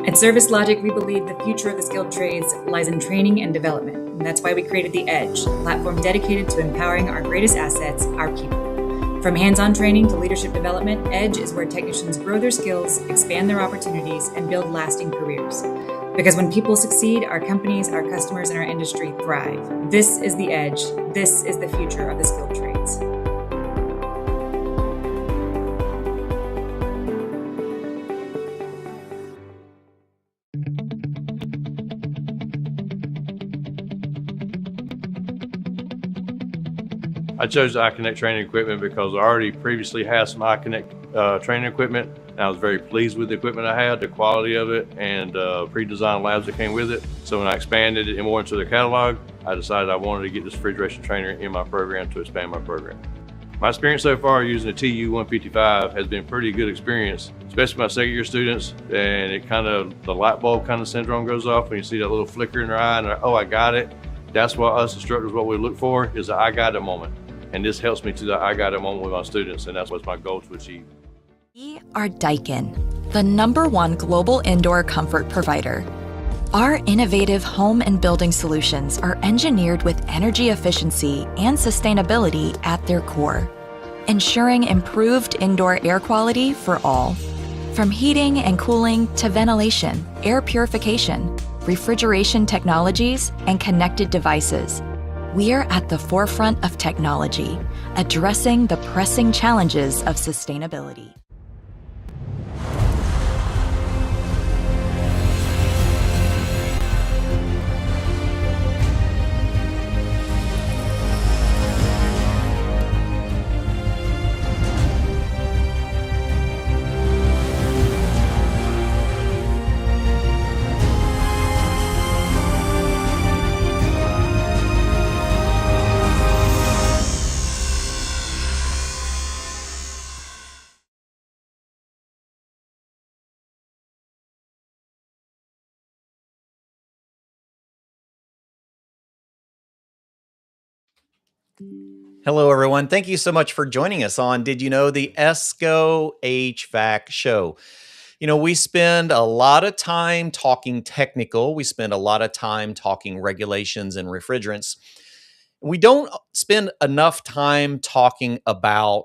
At Service Logic, we believe the future of the skilled trades lies in training and development. And that's why we created the Edge, a platform dedicated to empowering our greatest assets, our people. From hands-on training to leadership development, Edge is where technicians grow their skills, expand their opportunities, and build lasting careers. Because when people succeed, our companies, our customers, and our industry thrive. This is the Edge. This is the future of the skilled trades. I chose iConnect training equipment because I already previously had some iConnect training equipment. And I was very pleased with the equipment I had, the quality of it, and pre-designed labs that came with it. So when I expanded it more into the catalog, I decided I wanted to get this refrigeration trainer in my program to expand my program. My experience so far using the TU-155 has been pretty good experience, especially my second year students, and the light bulb kind of syndrome goes off when you see that little flicker in their eye and oh, I got it. That's what us instructors, what we look for is the I got it moment. And this helps me to the I got it moment with my students, and that's what's my goal to achieve. We are Daikin, the #1 global indoor comfort provider. Our innovative home and building solutions are engineered with energy efficiency and sustainability at their core, ensuring improved indoor air quality for all. From heating and cooling to ventilation, air purification, refrigeration technologies, and connected devices, we're at the forefront of technology, addressing the pressing challenges of sustainability. Hello, everyone. Thank you so much for joining us on Did You Know, the ESCO HVAC show. You know, we spend a lot of time talking technical. We spend a lot of time talking regulations and refrigerants. We don't spend enough time talking about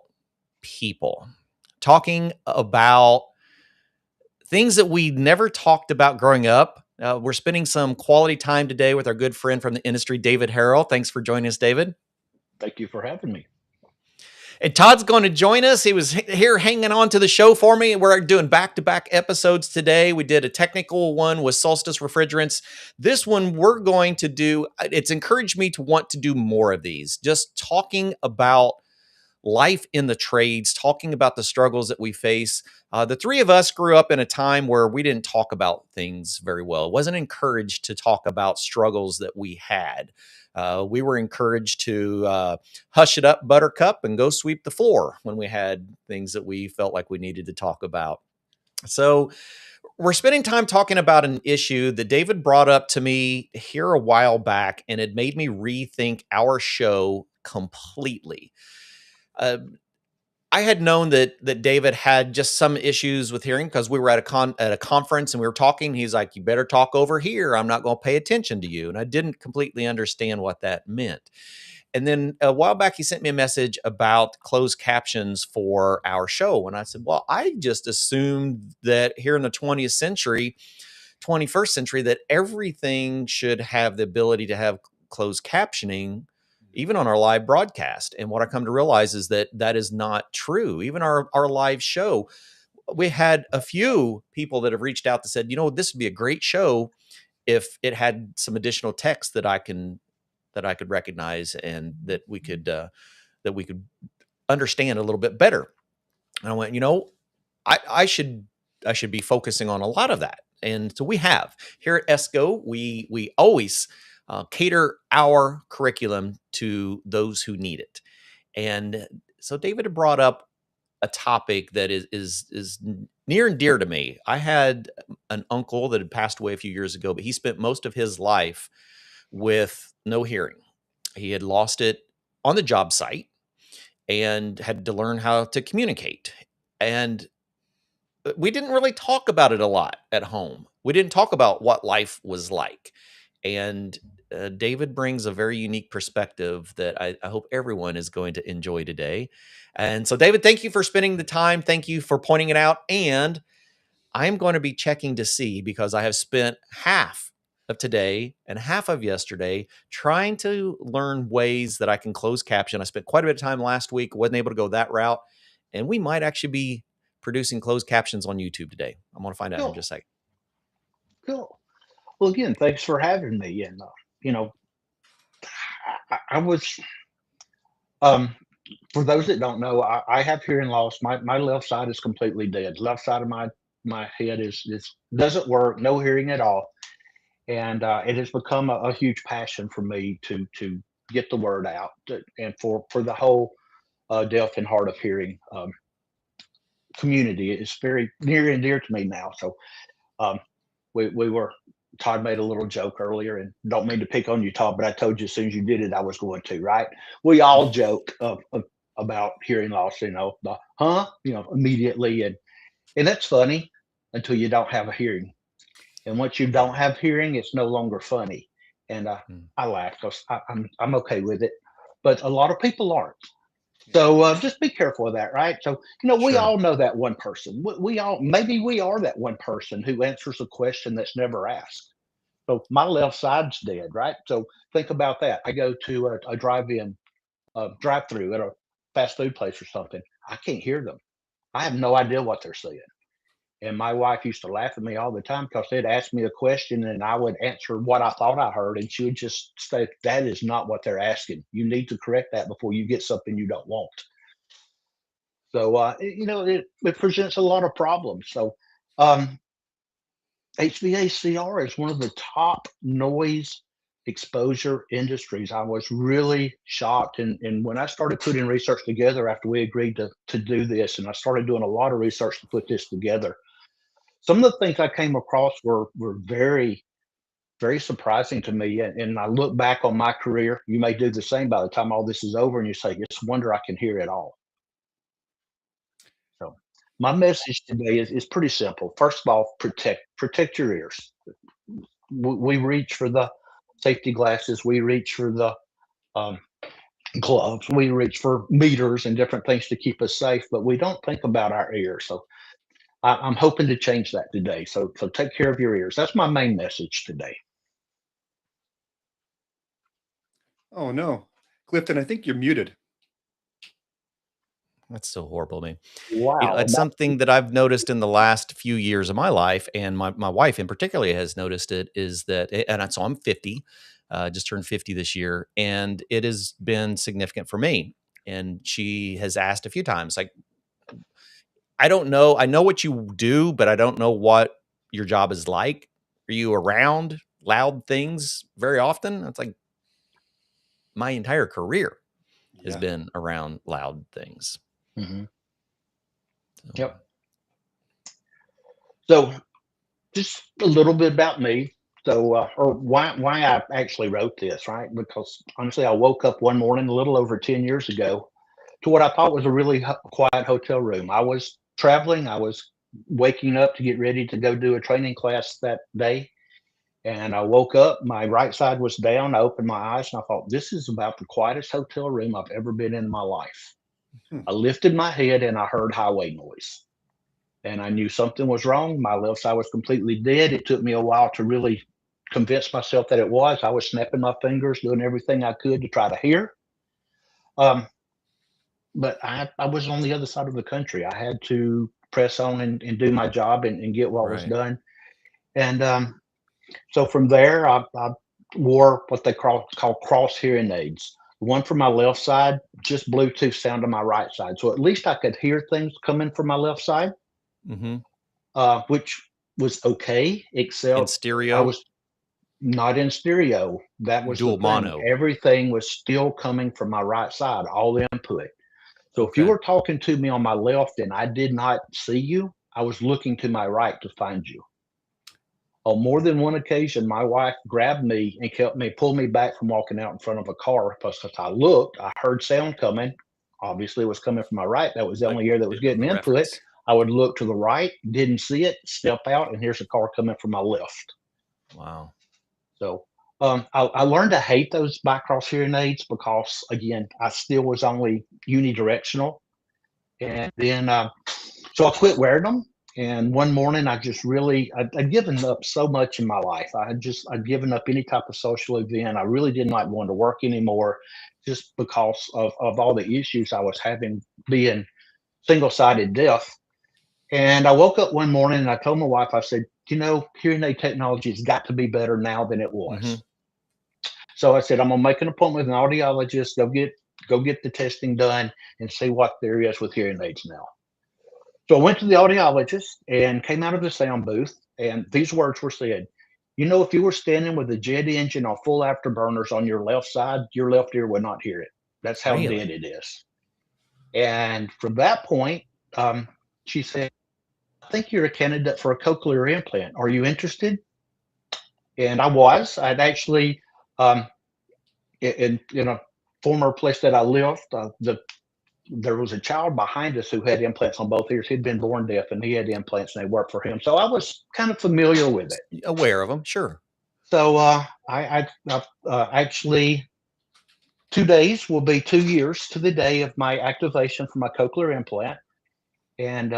people, talking about things that we never talked about growing up. We're spending some quality time today with our good friend from the industry, David Harrell. Thanks for joining us, David. Thank you for having me. And Todd's going to join us. He was here hanging on to the show for me. We're doing back-to-back episodes today. We did a technical one with Solstice Refrigerants. This one we're going to do, it's encouraged me to want to do more of these, just talking about life in the trades, talking about the struggles that we face. The three of us grew up in a time where we didn't talk about things very well. It wasn't encouraged to talk about struggles that we had. We were encouraged to hush it up, buttercup, and go sweep the floor when we had things that we felt like we needed to talk about. So we're spending time talking about an issue that David brought up to me here a while back, and it made me rethink our show completely. I had known that David had just some issues with hearing because we were at a conference and we were talking. He's like, "You better talk over here. I'm not going to pay attention to you." And I didn't completely understand what that meant. And then a while back, he sent me a message about closed captions for our show. And I said, well, I just assumed that here in the 21st century, that everything should have the ability to have closed captioning, even on our live broadcast. And what I come to realize is that that is not true. Even our live show, we had a few people that have reached out that said, you know, this would be a great show if it had some additional text that I could recognize and that we could that we could understand a little bit better. And I went, I should be focusing on a lot of that. And so we have here at ESCO, we always cater our curriculum to those who need it. And so David had brought up a topic that is near and dear to me. I had an uncle that had passed away a few years ago, but he spent most of his life with no hearing. He had lost it on the job site and had to learn how to communicate. And we didn't really talk about it a lot at home. We didn't talk about what life was like. And David brings a very unique perspective that I hope everyone is going to enjoy today. And so, David, thank you for spending the time. Thank you for pointing it out. And I'm going to be checking to see, because I have spent half of today and half of yesterday trying to learn ways that I can close caption. I spent quite a bit of time last week, wasn't able to go that route. And we might actually be producing closed captions on YouTube today. I'm going to find out in just a second. Cool. Well, again, thanks for having me. And, I was, for those that don't know, I have hearing loss. My left side is completely dead. Left side of my head is doesn't work, no hearing at all. And it has become a huge passion for me to get the word out, and for the whole deaf and hard of hearing community. It's very near and dear to me now. So Todd made a little joke earlier, and don't mean to pick on you, Todd, but I told you as soon as you did it, I was going to, right? We all joke about hearing loss, immediately. And that's funny until you don't have a hearing. And once you don't have hearing, it's no longer funny. And I laugh because I'm okay with it, but a lot of people aren't. So just be careful of that, right? So, we all know that one person. Maybe we are that one person who answers a question that's never asked. So my left side's dead, right? So think about that. I go to a drive-through at a fast food place or something. I can't hear them. I have no idea what they're saying. And my wife used to laugh at me all the time because they'd ask me a question and I would answer what I thought I heard. And she would just say, that is not what they're asking. You need to correct that before you get something you don't want. So, it presents a lot of problems. So, HVACR is one of the top noise exposure industries. I was really shocked. And when I started putting research together after we agreed to do this, and I started doing a lot of research to put this together, some of the things I came across were very, very surprising to me. And I look back on my career. You may do the same by the time all this is over, and you say, it's a wonder I can hear it all. So my message today is pretty simple. First of all, protect your ears. We reach for the safety glasses. We reach for the gloves. We reach for meters and different things to keep us safe, but we don't think about our ears. So I'm hoping to change that today. So take care of your ears. That's my main message today. Oh no, Clifton, I think you're muted. That's so horrible, man. Wow. It's something that I've noticed in the last few years of my life, and my wife in particular has noticed it, is that, and so I'm 50, just turned 50 this year, and it has been significant for me. And she has asked a few times, like, I don't know. I know what you do, but I don't know what your job is like. Are you around loud things very often? It's like my entire career has been around loud things. Mm-hmm. Yep. So just a little bit about me. So, or why I actually wrote this, right? Because honestly, I woke up one morning a little over 10 years ago to what I thought was a really quiet hotel room. I was traveling. I was waking up to get ready to go do a training class that day. And I woke up, my right side was down. I opened my eyes and I thought, this is about the quietest hotel room I've ever been in my life. I lifted my head and I heard highway noise. And I knew something was wrong. My left side was completely dead. It took me a while to really convince myself that it was. I was snapping my fingers, doing everything I could to try to hear. But I was on the other side of the country. I had to press on and do my job and get what was done. And so from there, I wore what they call cross hearing aids. The one from my left side, just Bluetooth sound on my right side. So at least I could hear things coming from my left side, Mm-hmm. which was okay, In except I stereo, was not in stereo. That was the dual thing. mono. Everything was still coming from my right side, all the input. So if you Okay. were talking to me on my left and I did not see you, I was looking to my right to find you. On more than one occasion, my wife grabbed me and pulled me back from walking out in front of a car because I looked, I heard sound coming. Obviously, it was coming from my right. That was the But only ear that you was didn't know getting the input. reference. I would look to the right, didn't see it, step out, and here's a car coming from my left. Wow. So I learned to hate those Bycross hearing aids because, again, I still was only unidirectional. And then, so I quit wearing them. And one morning, I just really, I'd given up so much in my life. I'd given up any type of social event. I really didn't like going to work anymore just because of all the issues I was having being single-sided deaf. And I woke up one morning and I told my wife, I said, hearing aid technology has got to be better now than it was. Mm-hmm. So I said, I'm gonna make an appointment with an audiologist, go get the testing done and see what there is with hearing aids now. So I went to the audiologist and came out of the sound booth, and these words were said. If you were standing with a jet engine on full afterburners on your left side, your left ear would not hear it. That's how Really? dead it is. And from that point, she said, I think you're a candidate for a cochlear implant. Are you interested? And I was. I'd actually, in a former place that I lived, there was a child behind us who had implants on both ears. He'd been born deaf, and he had implants, and they worked for him. So I was kind of familiar with it. Aware of them, sure. So I actually 2 days will be 2 years to the day of my activation for my cochlear implant, and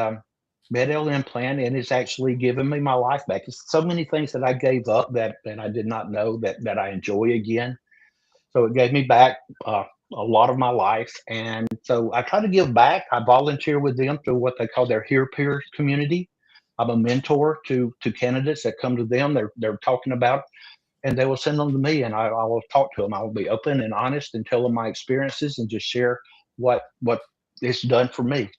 Med-L implant, and it's actually given me my life back. It's so many things that I gave up that I did not know that I enjoy again. So it gave me back a lot of my life. And so I try to give back. I volunteer with them through what they call their Hear Peers community. I'm a mentor to candidates that come to them. They're talking about, and they will send them to me, and I will talk to them. I will be open and honest and tell them my experiences and just share what it's done for me.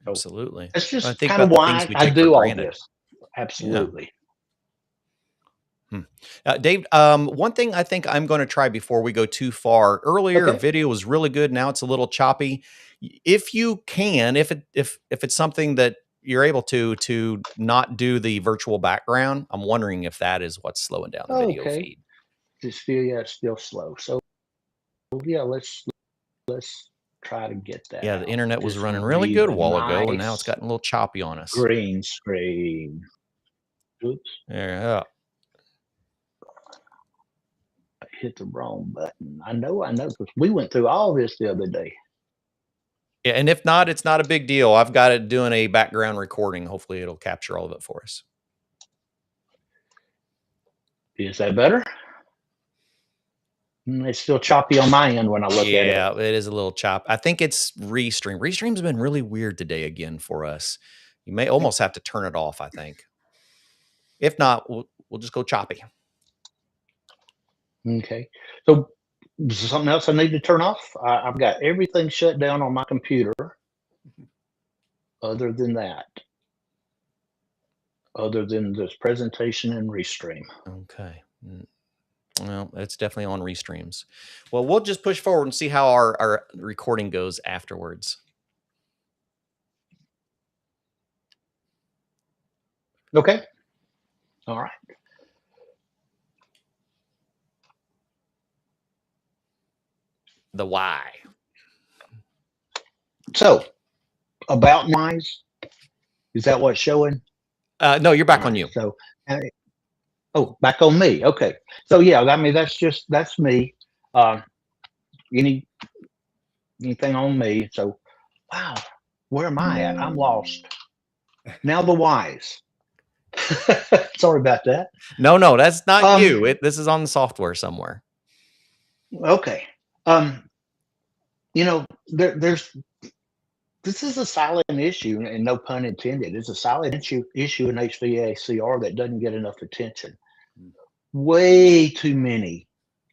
So Absolutely. that's I just think kind of about the things why we I take for do all granted. this. Absolutely. Dave, one thing I think I'm going to try before we go too far. Earlier, Okay. video was really good. Now it's a little choppy. If you can, if it's something that you're able to not do the virtual background, I'm wondering if that is what's slowing down the video Okay. feed. Just feel it's still slow. So yeah, let's try to get that Yeah, the out. internet was This running will really be good a the while ago, and now it's nice gotten a little choppy on us. green screen. Oops, Yeah. I hit the wrong button. I know, because we went through all this the other day. Yeah, and if not, it's not a big deal. I've got it doing a background recording. Hopefully it'll capture all of it for us. Is that better? It's still choppy on my end when I look at it. Yeah, it is a little chop. I think it's Restream. Restream's been really weird today again for us. You may almost have to turn it off, I think. If not, we'll just go choppy. Okay. So something else I need to turn off? I've got everything shut down on my computer other than that. Other than this presentation and Restream. Okay. Well, it's definitely on Restreams. Well, we'll just push forward and see how our recording goes afterwards. Okay. All right. The why. So, about noise, is that what's showing? No, you're back All on right, you. So, back on me. Okay. So yeah, I mean that's me. Anything on me. So, wow, where am I at? I'm lost. Now the whys. Sorry about that. No, that's not you. This is on the software somewhere. Okay. There's this is a silent issue, and no pun intended. It's a silent issue in HVACR that doesn't get enough attention. Way too many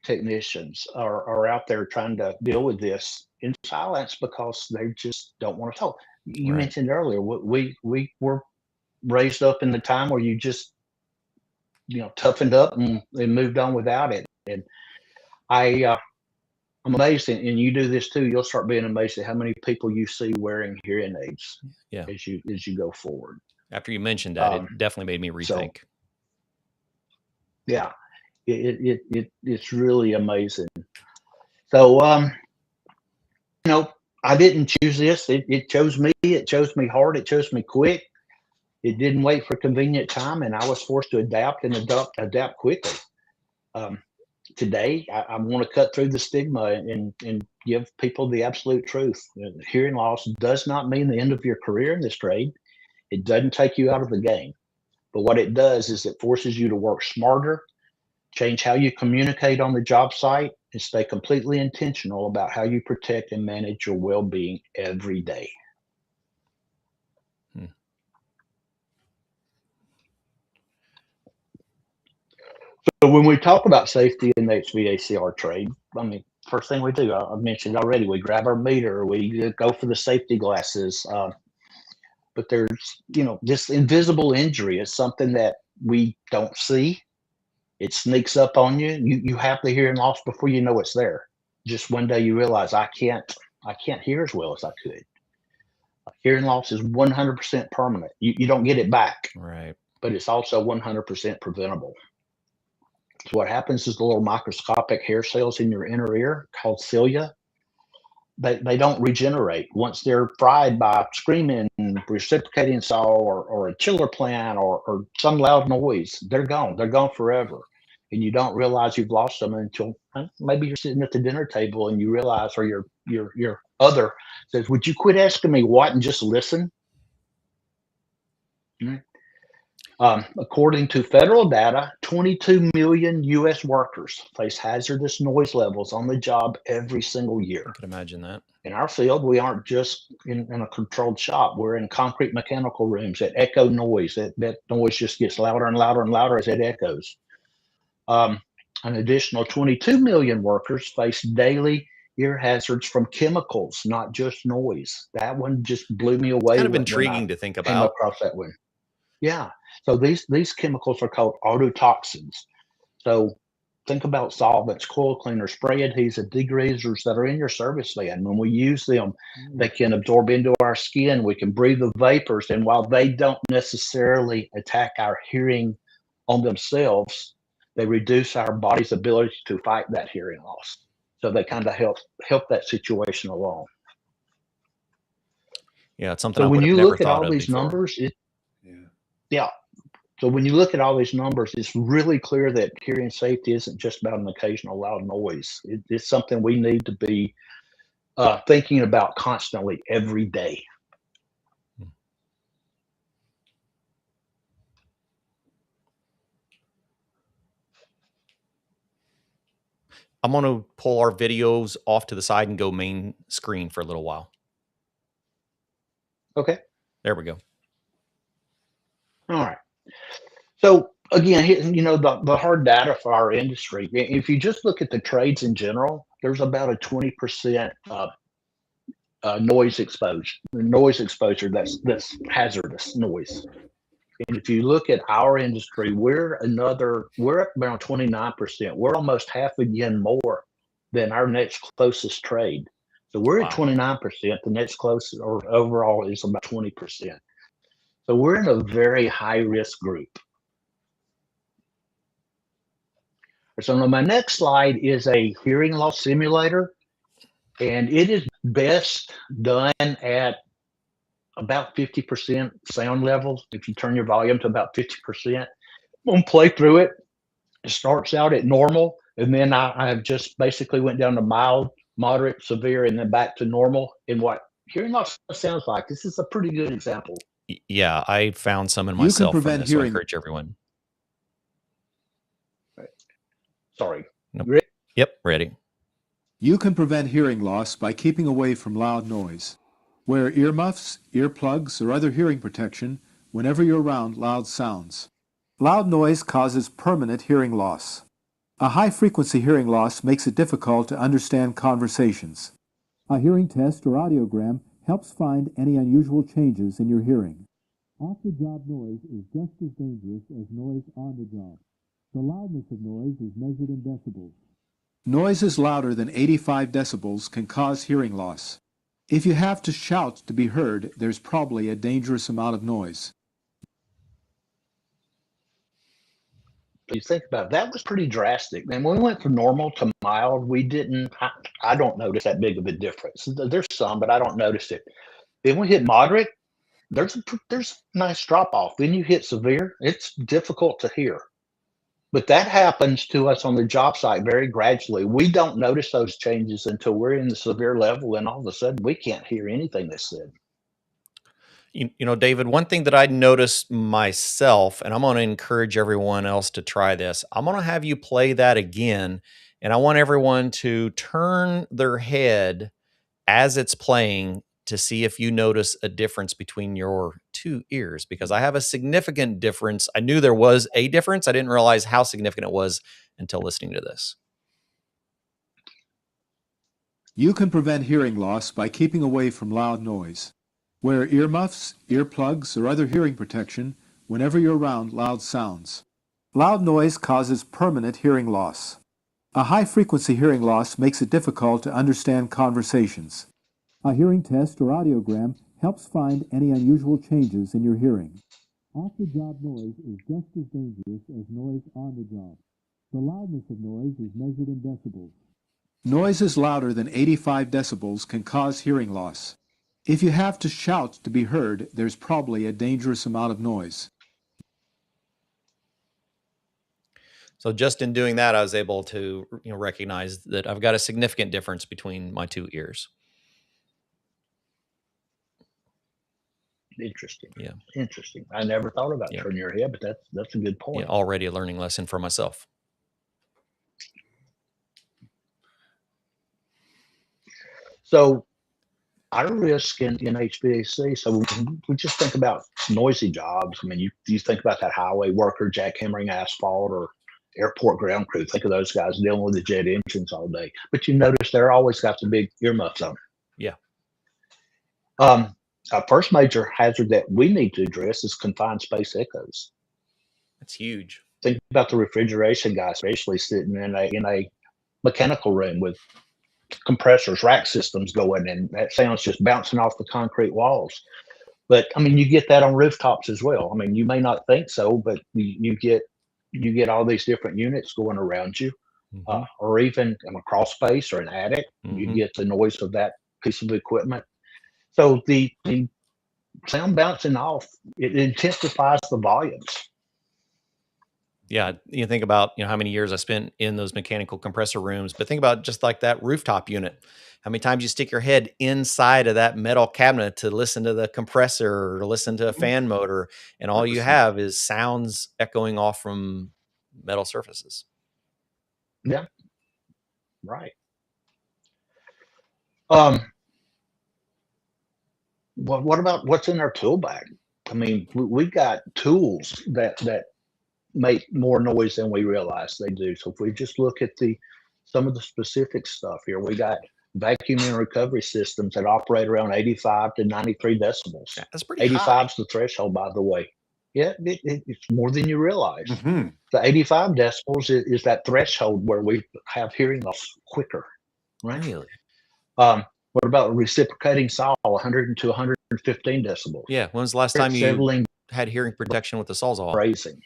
technicians are out there trying to deal with this in silence because they just don't want to talk. You Right. mentioned earlier, we were raised up in the time where you just, toughened up and moved on without it. And I'm amazed, and you do this too. You'll start being amazed at how many people you see wearing hearing aids Yeah. as you go forward. After you mentioned that, it definitely made me So rethink. yeah, it's really amazing. So I didn't choose this. It chose me. It chose me hard. It chose me quick. It didn't wait for convenient time, and I was forced to adapt and adapt quickly. Today, I want to cut through the stigma and give people the absolute truth. Hearing loss does not mean the end of your career in this trade. It doesn't take you out of the game. But what it does is it forces you to work smarter, change how you communicate on the job site, and stay completely intentional about how you protect and manage your well-being every day. So when we talk about safety in the HVACR trade, I mean, first thing we do, I mentioned already, we grab our meter, we go for the safety glasses. But there's, this invisible injury is something that we don't see. It sneaks up on you. You have the hearing loss before you know it's there. Just one day you realize I can't hear as well as I could. Hearing loss is 100% permanent. You don't get it back. Right. But it's also 100% preventable. So what happens is the little microscopic hair cells in your inner ear called cilia, they don't regenerate once they're fried by screaming, reciprocating saw, or a chiller plant, or some loud noise. They're gone. They're gone forever. And you don't realize you've lost them until maybe you're sitting at the dinner table and you realize, or your other says, "Would you quit asking me what and just listen?" According to federal data, 22 million U.S. workers face hazardous noise levels on the job every single year. I can imagine that. In our field, we aren't just in a controlled shop. We're in concrete mechanical rooms that echo noise. That noise just gets louder and louder and louder as it echoes. An additional 22 million workers face daily ear hazards from chemicals, not just noise. That one just blew me away. Kind of intriguing to think about. Came across that one. Yeah. So these chemicals are called autotoxins. So think about solvents, coil cleaners, spray adhesive, degreasers that are in your service van. When we use them, they can absorb into our skin. We can breathe the vapors. And while they don't necessarily attack our hearing on themselves, they reduce our body's ability to fight that hearing loss. So they kind of help that situation along. Yeah, it's something so I when would you have never look at thought all of these before. numbers, So when you look at all these numbers, it's really clear that hearing safety isn't just about an occasional loud noise. It's something we need to be thinking about constantly every day. I'm going to pull our videos off to the side and go main screen for a little while. Okay. There we go. All right. So again, the hard data for our industry, if you just look at the trades in general, there's about a 20% noise exposure that's hazardous noise. And if you look at our industry, we're up around 29%. We're almost half again more than our next closest trade. So we're at 29%. The next closest, or overall, is about 20%. So we're in a very high risk group. So my next slide is a hearing loss simulator, and it is best done at about 50% sound levels. If you turn your volume to about 50%, I'm gonna play through it. It starts out at normal, and then I have just basically went down to mild, moderate, severe, and then back to normal. And what hearing loss sounds like, this is a pretty good example. Yeah, I found some in You can myself from prevent this, so I hearing- encourage everyone. Sorry. Nope. You ready? Yep, ready. You can prevent hearing loss by keeping away from loud noise. Wear earmuffs, earplugs, or other hearing protection whenever you're around loud sounds. Loud noise causes permanent hearing loss. A high-frequency hearing loss makes it difficult to understand conversations. A hearing test or audiogram helps find any unusual changes in your hearing. Off-the-job noise is just as dangerous as noise on the job. The loudness of noise is measured in decibels. Noises louder than 85 decibels can cause hearing loss. If you have to shout to be heard, there's probably a dangerous amount of noise. You think about it, that was pretty drastic. And when we went from normal to mild, I don't notice that big of a difference. There's some, but I don't notice it. Then we hit moderate, there's a nice drop off. Then you hit severe, it's difficult to hear. But that happens to us on the job site very gradually. We don't notice those changes until we're in the severe level, and all of a sudden we can't hear anything that's said. You know, David, one thing that I noticed myself, and I'm going to encourage everyone else to try this. I'm going to have you play that again, and I want everyone to turn their head as it's playing to see if you notice a difference between your two ears, because I have a significant difference. I knew there was a difference. I didn't realize how significant it was until listening to this. You can prevent hearing loss by keeping away from loud noise. Wear earmuffs, earplugs, or other hearing protection whenever you're around loud sounds. Loud noise causes permanent hearing loss. A high-frequency hearing loss makes it difficult to understand conversations. A hearing test or audiogram helps find any unusual changes in your hearing. Off-the-job noise is just as dangerous as noise on the job. The loudness of noise is measured in decibels. Noises louder than 85 decibels can cause hearing loss. If you have to shout to be heard, there's probably a dangerous amount of noise. So just in doing that, I was able to recognize that I've got a significant difference between my two ears. Interesting. Yeah. Interesting. I never thought about turning your head, but that's a good point. Yeah, already a learning lesson for myself. So our risk in HVAC, so we just think about noisy jobs. I mean, you think about that highway worker jackhammering asphalt or airport ground crew. Think of those guys dealing with the jet engines all day. But you notice they're always got the big earmuffs on. Yeah. Our first major hazard that we need to address is confined space echoes. That's huge. Think about the refrigeration guy, especially sitting in a mechanical room with compressors, rack systems going, and that sound's just bouncing off the concrete walls. But I mean, you get that on rooftops as well. I mean, you may not think so, but you get all these different units going around you, or even in a crawl space or an attic. You get the noise of that piece of equipment. So the sound bouncing off, it intensifies the volumes. Yeah, you think about how many years I spent in those mechanical compressor rooms, but think about just like that rooftop unit. How many times you stick your head inside of that metal cabinet to listen to the compressor or listen to a fan motor, and all you have is sounds echoing off from metal surfaces. Yeah, right. What about what's in our tool bag? I mean, we got tools that make more noise than we realize they do. So if we just look at some of the specific stuff here, we got vacuum and recovery systems that operate around 85 to 93 decibels. Yeah, that's pretty 85 high. is the threshold, by the way. Yeah, it's more than you realize. The 85 decibels is that threshold where we have hearing loss quicker, right? Really? What about reciprocating saw, 100 to 115 decibels? Yeah. When was the last time you had hearing protection with the Sawzall? Raising.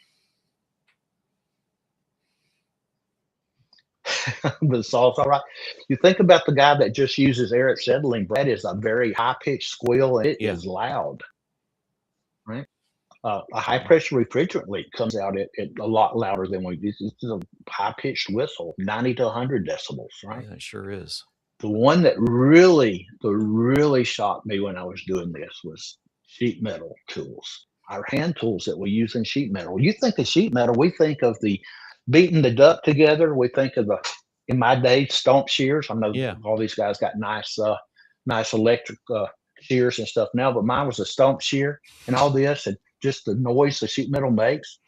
The saw's all right. You think about the guy that just uses air acetylene. That is a very high-pitched squeal, and it is loud, right? A high-pressure refrigerant leak comes out at a lot louder than we do. This is a high-pitched whistle, 90 to 100 decibels, right? Yeah, it sure is. The one that really shocked me when I was doing this was sheet metal tools. Our hand tools that we use in sheet metal. You think of sheet metal, we think of the beating the duct together. We think of in my day, stomp shears. I know all these guys got nice electric shears and stuff now, but mine was a stomp shear, and all this and just the noise the sheet metal makes.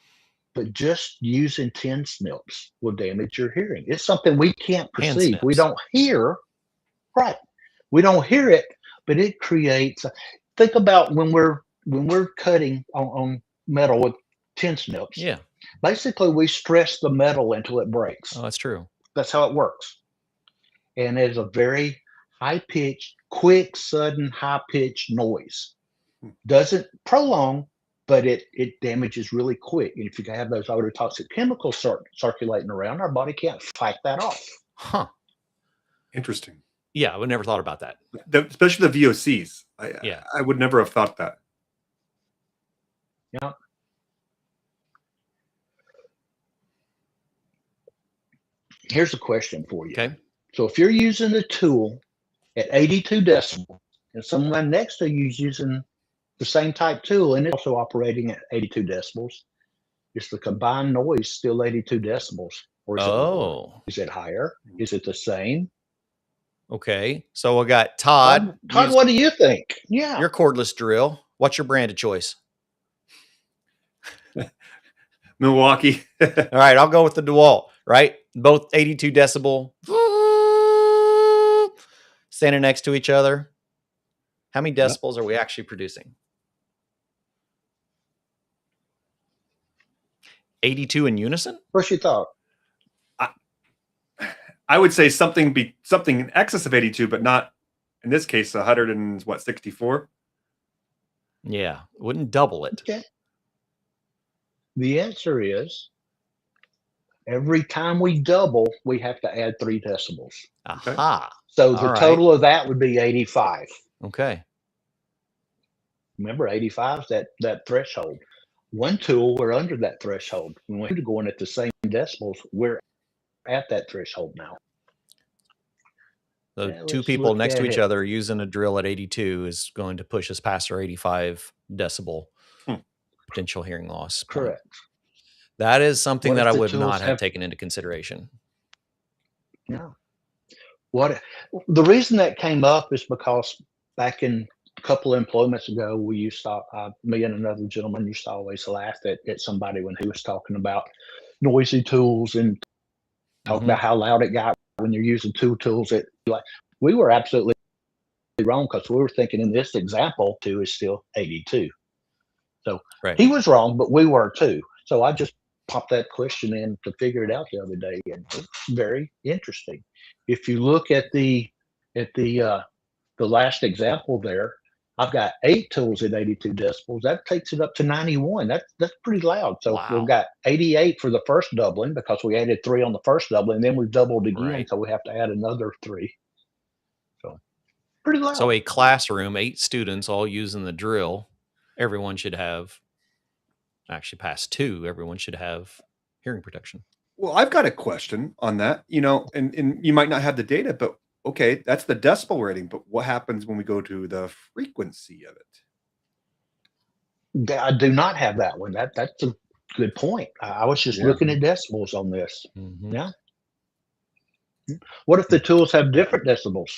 but just using tin snips will damage your hearing. It's something we can't Hand perceive. We snips. don't hear, right? We don't hear it, but it creates. Think about when we're cutting on metal with tin snips. Yeah. Basically, we stress the metal until it breaks. Oh, that's true. That's how it works. And it's a very high-pitched, quick, sudden, high-pitched noise. Doesn't prolong, but it damages really quick. And if you have those ototoxic chemicals circulating around, our body can't fight that off. Huh. Interesting. Yeah, I would never thought about that. Especially the VOCs. Yeah. I would never have thought that. Yeah. Here's a question for you. Okay. So if you're using the tool at 82 decibels and someone next to you is using the same type tool and it's also operating at 82 decibels, is the combined noise still 82 decibels? Or is it lower? Is it higher? Is it the same? Okay. So we got Todd. Todd, what do you think? Yeah. Your cordless drill. What's your brand of choice? Milwaukee. All right, I'll go with the DeWalt, right? Both 82 decibel. Standing next to each other. How many decibels are we actually producing? 82 in unison? What's your thought? I would say something in excess of 82, but not in this case 164. Yeah, wouldn't double it. Okay. The answer is every time we double, we have to add 3 decibels. Aha. So the total of that would be 85. Okay. Remember, 85 is that threshold. One tool, we're under that threshold. When we're going at the same decibels, we're at that threshold now. So two people next to each other using a drill at 82 is going to push us past our 85 decibel potential hearing loss. Correct. That is something that I would not have taken into consideration. Yeah. The reason that came up is because back in a couple of employments ago, we used to, me and another gentleman used to always laugh at somebody when he was talking about noisy tools and talk about how loud it got when you're using 2 tools. We were absolutely wrong because we were thinking in this example 2 is still 82. So he was wrong, but we were too. So I just popped that question in to figure it out the other day, and it's very interesting. If you look at the last example there, I've got 8 tools at 82 decibels. That takes it up to 91. That's pretty loud. So we've got 88 for the first doubling because we added 3 on the first doubling, and then we've doubled again, so we have to add another 3. So pretty loud. So a classroom, 8 students all using the drill, everyone should have, actually past 2, everyone should have hearing protection. Well, I've got a question on that, and you might not have the data, but okay, that's the decibel rating, but what happens when we go to the frequency of it? I do not have that one. That's a good point. I was just looking at decibels on this. Yeah. What if the tools have different decibels?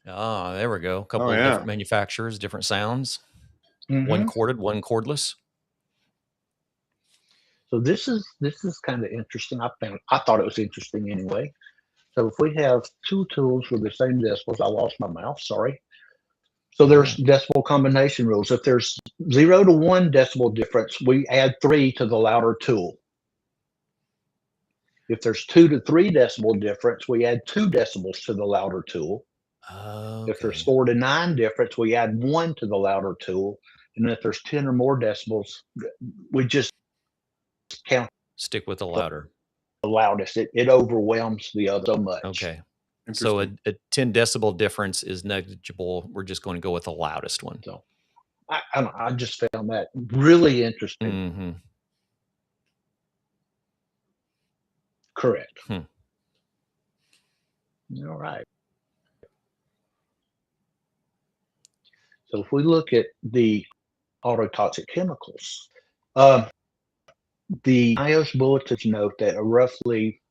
Ah, there we go. A couple of different manufacturers, different sounds. One corded, one cordless. So this is kind of interesting. I thought it was interesting anyway. So if we have 2 tools with the same decibels, I lost my mouth, sorry. So there's decibel combination rules. If there's 0 to 1 decibel difference, we add 3 to the louder tool. If there's 2 to 3 decibel difference, we add 2 decibels to the louder tool. If there's 4 to 9 difference, we add 1 to the louder tool. And if there's 10 or more decibels, we just count. Stick with the louder. The loudest. It overwhelms the other so much. Okay. So a 10 decibel difference is negligible. We're just going to go with the loudest one. So I just found that really interesting. Correct. All right. So if we look at the ototoxic chemicals, the iOS bulletins note that roughly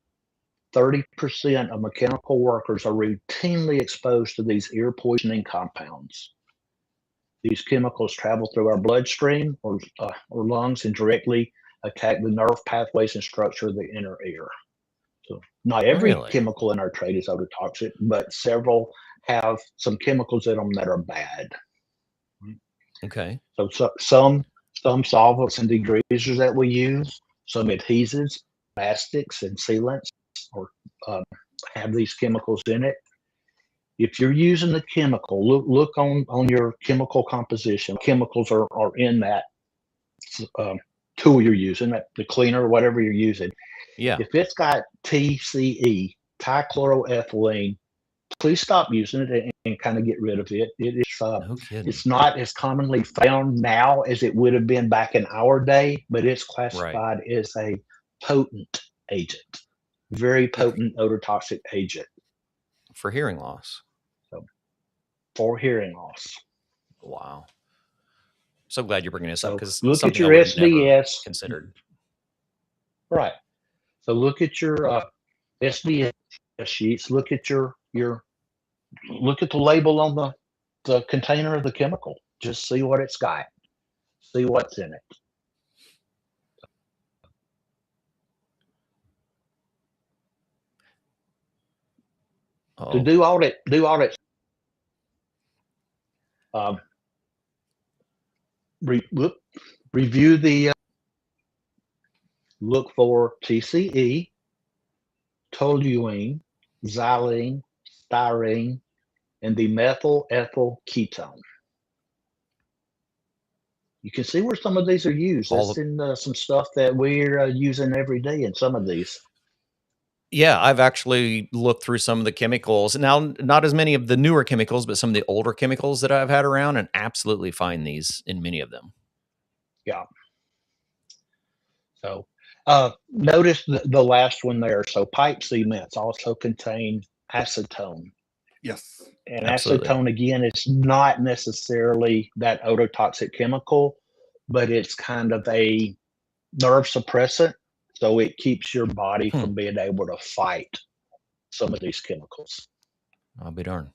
30% of mechanical workers are routinely exposed to these ear poisoning compounds. These chemicals travel through our bloodstream or lungs and directly attack the nerve pathways and structure of the inner ear. So not every Really? chemical in our trade is ototoxic, but several have some chemicals in them that are bad. Okay. So some solvents and degreasers that we use, some adhesives, plastics, and sealants, or have these chemicals in it. If you're using the chemical, look on your chemical composition. Chemicals are in that tool you're using, the cleaner, whatever you're using. Yeah. If it's got TCE, trichloroethylene, please stop using it and kind of get rid of it. No kidding. It's not as commonly found now as it would have been back in our day, but it's Right. classified as a potent agent, very potent ototoxic agent For hearing loss. for hearing loss. Wow. So glad you're bringing this up, So because look at something your I would have never SDS. considered. Right. So look at your SDS sheets. Look at look at the label on the container of the chemical. Just see what it's got. See what's in it. To Oh, do audit. Review the look for TCE, toluene, xylene, styrene, and the methyl ethyl ketone. You can see where some of these are used. All That's in some stuff that we're using every day in some of these. yeah, I've actually looked through some of the chemicals. Now, not as many of the newer chemicals, but some of the older chemicals that I've had around, and absolutely find these in many of them. Yeah. So notice the last one there. So pipe cements also contain acetone. Yes. And Absolutely. acetone, again, it's not necessarily that ototoxic chemical, but it's kind of a nerve suppressant. So it keeps your body from being able to fight some of these chemicals. I'll be darned.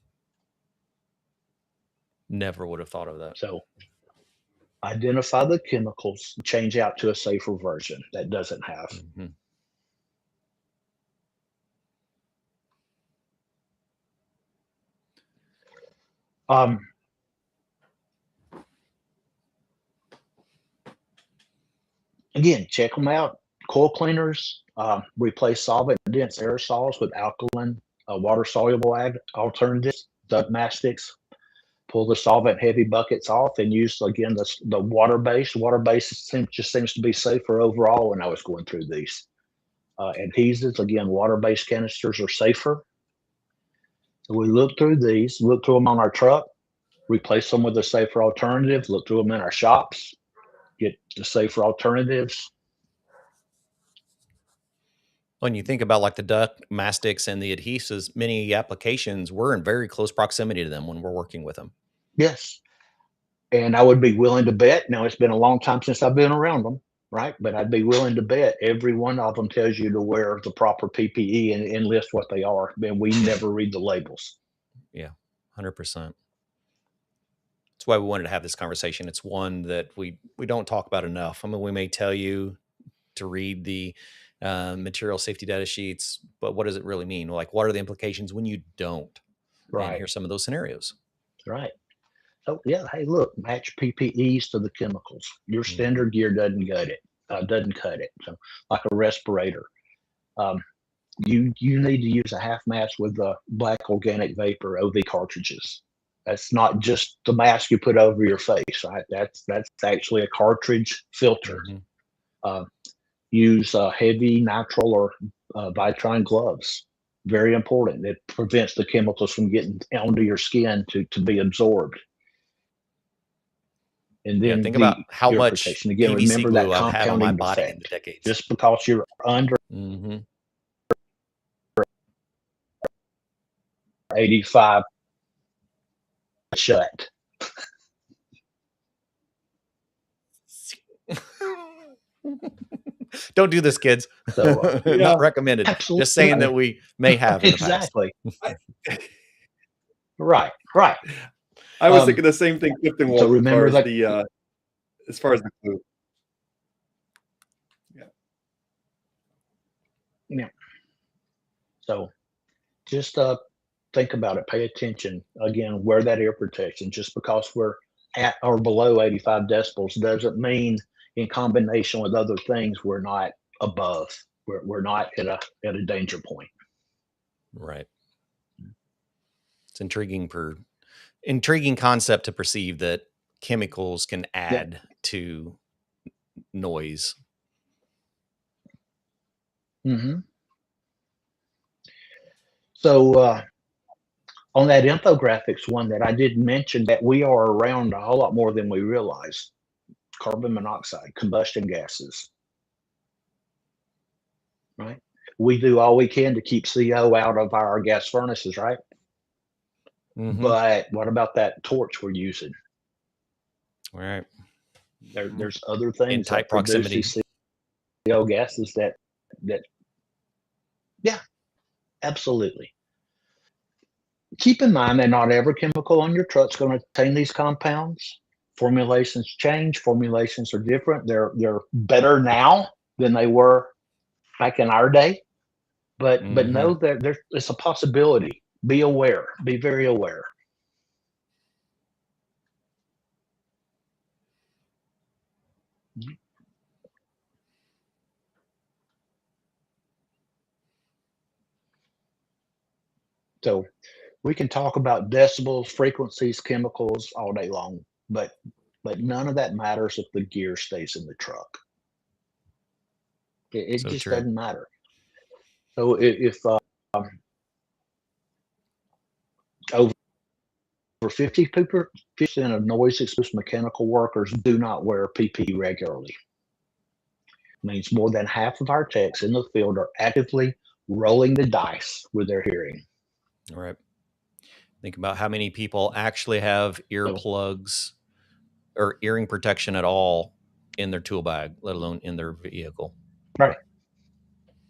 Never would have thought of that. So identify the chemicals, change out to a safer version that doesn't have. Mhm. Again, check them out. Coil cleaners, replace solvent-dense aerosols with alkaline, water-soluble alternatives, duct mastics. Pull the solvent-heavy buckets off and use, again, the water-based. Water-based just seems to be safer overall when I was going through these. Adhesives, again, water-based canisters are safer. So we look through these, look through them on our truck, replace them with a safer alternative, look through them in our shops, get the safer alternatives. When you think about like the duct mastics and the adhesives, many applications, we're in very close proximity to them when we're working with them. Yes. And I would be willing to bet, now it's been a long time since I've been around them, right? But I'd be willing to bet every one of them tells you to wear the proper PPE and list what they are. And we never read the labels. Yeah, 100%. That's why we wanted to have this conversation. It's one that we don't talk about enough. I mean, we may tell you to read the material safety data sheets, but what does it really mean? Like, what are the implications when you don't? Right. And here's some of those scenarios. Right. So yeah, hey, look, match PPEs to the chemicals. Your standard gear doesn't cut it. So like a respirator, you need to use a half mask with the black organic vapor OV cartridges. That's not just the mask you put over your face, right? That's actually a cartridge filter. Use heavy nitrile or Vitron gloves. Very important. It prevents the chemicals from getting onto your skin to be absorbed. And then think about how ear much protection. Again, PVC remember that glue I've had on my compounding body in effect. the decades. Just because you're under 85, shut. Don't do this, kids. So, Not recommended. absolutely. Just saying that we may have in the past. Exactly. Right. I was thinking the same thing, Clifton. So remember that as far as the glue. Yeah. So just think about it. Pay attention. Again, wear that ear protection. Just because we're at or below 85 decibels doesn't mean in combination with other things we're not above. We're not at a danger point. Right. It's intriguing concept to perceive that chemicals can add to noise. Mm-hmm. So on that infographics one that I did mention, that we are around a whole lot more than we realize. Carbon monoxide, combustion gases, right? We do all we can to keep CO out of our gas furnaces, right? Mm-hmm. But what about that torch we're using? Right. There's other things in tight that produce proximity. these CO gases that yeah, absolutely. Keep in mind that not every chemical on your truck's going to contain these compounds. Formulations change. Formulations are different. They're better now than they were back in our day. But know that it's a possibility. Be aware. Be very aware. So we can talk about decibels, frequencies, chemicals all day long, but none of that matters if the gear stays in the truck. It So just true. doesn't matter. So if over 50% of noise-exposed mechanical workers do not wear PPE regularly, it means more than half of our techs in the field are actively rolling the dice with their hearing. All right. Think about how many people actually have earplugs or earring protection at all in their tool bag, let alone in their vehicle. Right.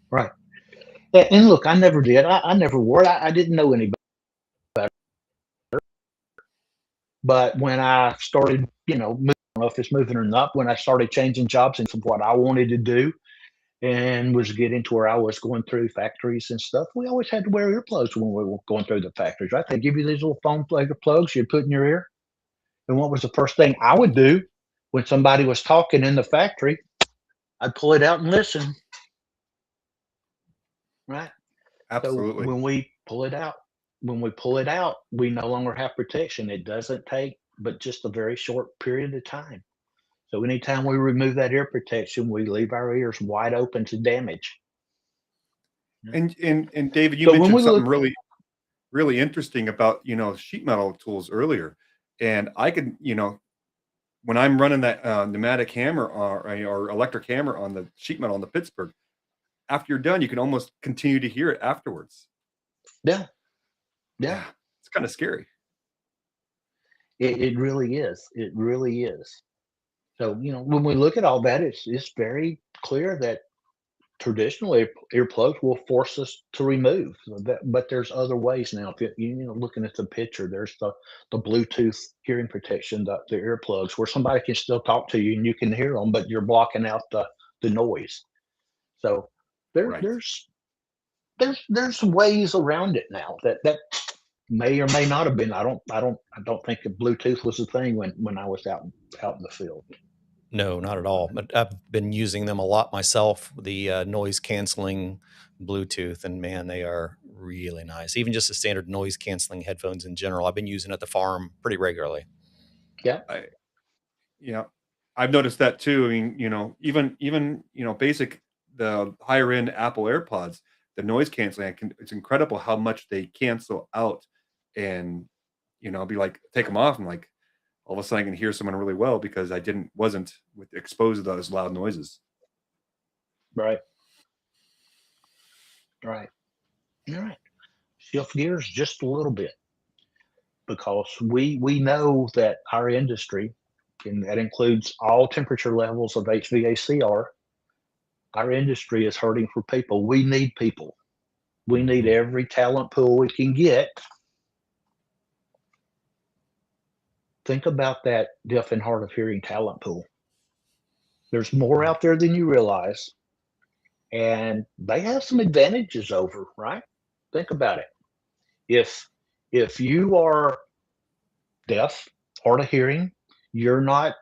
Right. And look, I never did. I never wore it. I didn't know any better. But when I started, moving, I don't know if it's moving or not, when I started changing jobs and what I wanted to do and was getting to where I was going through factories and stuff, we always had to wear earplugs when we were going through the factories, right? They give you these little foam flavored plugs you put in your ear. And what was the first thing I would do when somebody was talking in the factory? I'd pull it out and listen. Right? Absolutely. So when we pull it out, we no longer have protection. It doesn't take but just a very short period of time. So anytime we remove that ear protection, we leave our ears wide open to damage. And David, you So when mentioned we something look, really interesting about, sheet metal tools earlier. And I can, when I'm running that pneumatic hammer or electric hammer on the sheet metal on the Pittsburgh, after you're done, you can almost continue to hear it afterwards. yeah, It's kind of scary. it really is. It really is. So when we look at all that, it's very clear that traditionally earplugs will force us to remove that, but there's other ways now. If looking at the picture, there's the Bluetooth hearing protection, the earplugs, where somebody can still talk to you and you can hear them, but you're blocking out the noise. So Right. there's ways around it now that may or may not have been. I don't think that Bluetooth was a thing when I was out in the field. No, not at all. But I've been using them a lot myself, the noise canceling Bluetooth, and man, they are really nice. Even just the standard noise canceling headphones in general, I've been using at the farm pretty regularly. Yeah. I've noticed that too. I mean, even basic, the higher end Apple AirPods, the noise canceling, it's incredible how much they cancel out. And I'll be like, take them off, and like all of a sudden I can hear someone really well because I wasn't exposed to those loud noises. Right. All right. Shift gears just a little bit, because we know that our industry, and that includes all temperature levels of HVACR, our industry is hurting for people. We need people. We need every talent pool we can get. Think about that deaf and hard of hearing talent pool. There's more out there than you realize. and they have some advantages over, right? Think about it. If you are deaf, hard of hearing, you're not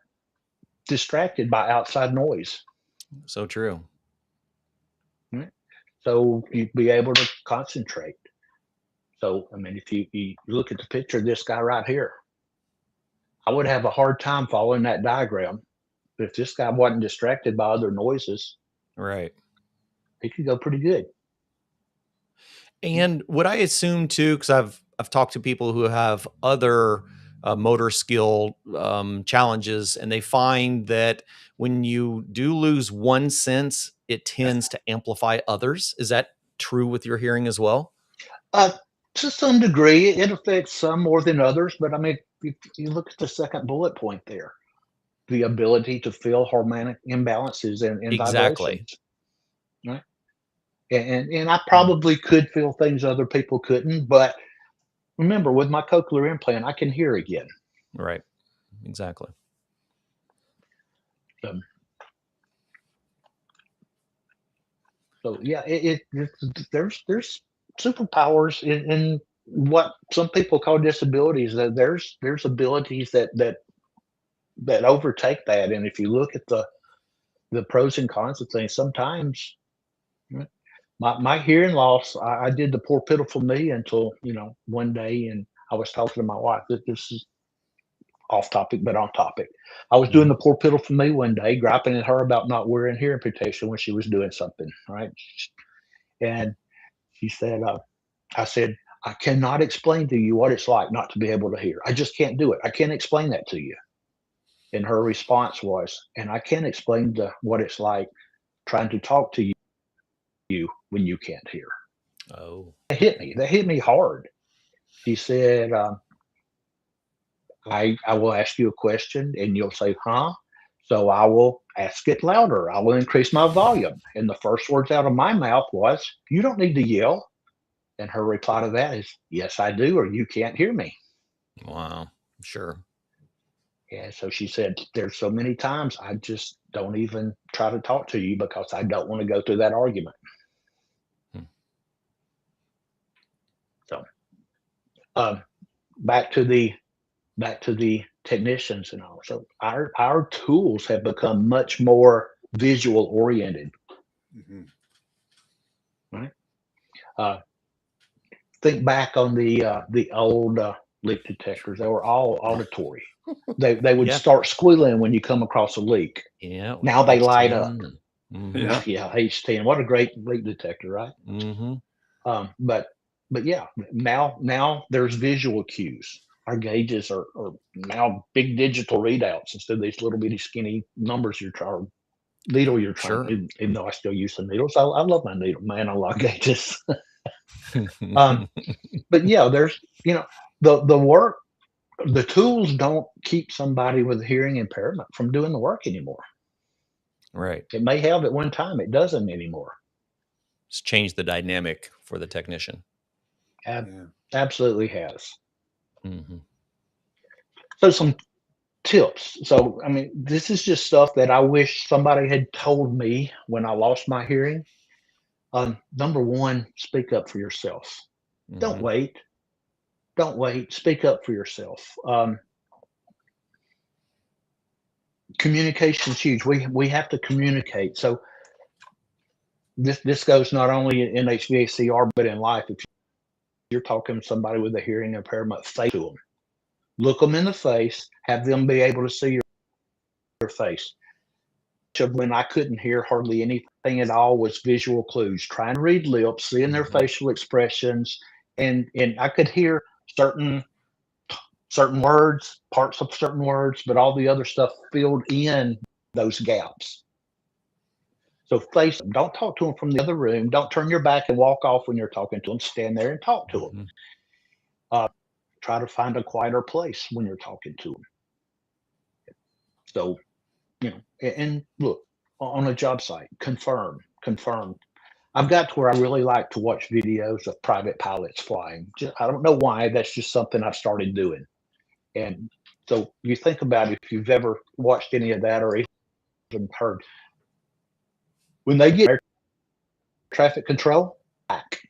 distracted by outside noise. So true. Right? So you'd be able to concentrate. So, I mean, if you look at the picture of this guy right here, I would have a hard time following that diagram. But if this guy wasn't distracted by other noises, Right. he could go pretty good. And would I assume too, because I've talked to people who have other motor skill challenges, and they find that when you do lose one sense, it tends to amplify others. Is that true with your hearing as well? Uh, to some degree, it affects some more than others. But I mean, if you look at the second bullet point there, the ability to feel harmonic imbalances and Exactly. vibrations, right? And I probably could feel things other people couldn't, but remember, with my cochlear implant, I can hear again. Right. Exactly. So yeah, there's superpowers in what some people call disabilities. That there's abilities that overtake that, and if you look at the pros and cons of things, sometimes right, my hearing loss, I did the poor pitiful me until one day, and I was talking to my wife. This is off topic, but on topic. I was doing the poor pitiful me one day, griping at her about not wearing hearing protection when she was doing something, right? And she said, I said, I cannot explain to you what it's like not to be able to hear. I just can't do it. I can't explain that to you. And her response was, and I can't explain what it's like trying to talk to you when you can't hear. Oh. That hit me. That hit me hard. She said, I will ask you a question and you'll say, huh? So I will ask it louder. I will increase my volume. And the first words out of my mouth was, you don't need to yell. And her reply to that is, yes, I do, or you can't hear me. Wow. Sure. Yeah. So she said, there's so many times I just don't even try to talk to you because I don't want to go through that argument. So back to the technicians and all. So our tools have become much more visual oriented. Right. Think back on the old leak detectors. They were all auditory. They would start squealing when you come across a leak. Yeah. Now they light up. Yeah. Yeah, H10. What a great leak detector, right? But yeah, now there's visual cues. Our gauges are now big digital readouts instead of these little bitty skinny numbers you're trying, needle you're trying. Sure. Even though I still use some needles, I love my needle, man. I love gauges. But yeah, there's the tools don't keep somebody with a hearing impairment from doing the work anymore. Right. It may have at one time, it doesn't anymore. It's changed the dynamic for the technician. Absolutely has. Mm-hmm. So some tips. So, I mean, this is just stuff that I wish somebody had told me when I lost my hearing. Number one, speak up for yourself. Don't wait. Don't wait. Speak up for yourself. Communication is huge. We have to communicate. So this goes not only in HVACR, but in life. If you're talking to somebody with a hearing impairment, say to them. Look them in the face. Have them be able to see your face. When I couldn't hear hardly anything at all was visual clues. Trying to read lips, seeing their facial expressions, and I could hear certain words, parts of certain words, but all the other stuff filled in those gaps. So face them. Don't talk to them from the other room. Don't turn your back and walk off when you're talking to them. Stand there and talk to them. Try to find a quieter place when you're talking to them. So, and look, on a job site, confirm. I've got to where I really like to watch videos of private pilots flying. I don't know why. That's just something I've started doing. And so you think about it, if you've ever watched any of that or even heard, when they get traffic control, back.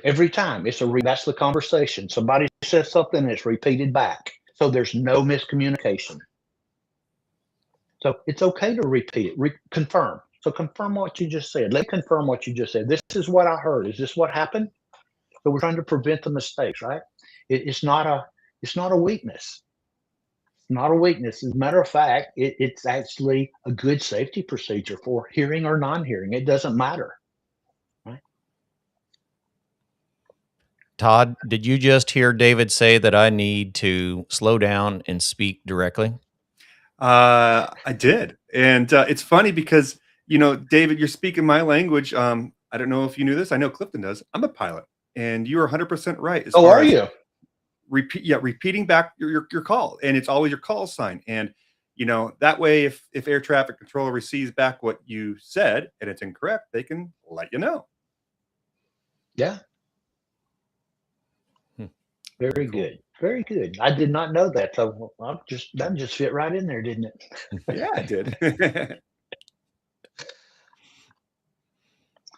Every time that's the conversation. Somebody says something and it's repeated back. So there's no miscommunication. So it's okay to repeat it, confirm. So confirm what you just said. Let me confirm what you just said. This is what I heard. Is this what happened? So we're trying to prevent the mistakes, right? It's not a weakness. It's not a weakness. As a matter of fact, it's actually a good safety procedure for hearing or non-hearing. It doesn't matter. Right? Todd, did you just hear David say that I need to slow down and speak directly? I did. And it's funny because, David, you're speaking my language. I don't know if you knew this. I know Clifton does. I'm a pilot. And you are 100% right. Oh, are you? Repeating back your call. And it's always your call sign. And, that way, if air traffic controller receives back what you said and it's incorrect, they can let you know. Yeah. Very good. Very good. I did not know that. So that just fit right in there, didn't it? Yeah, it did.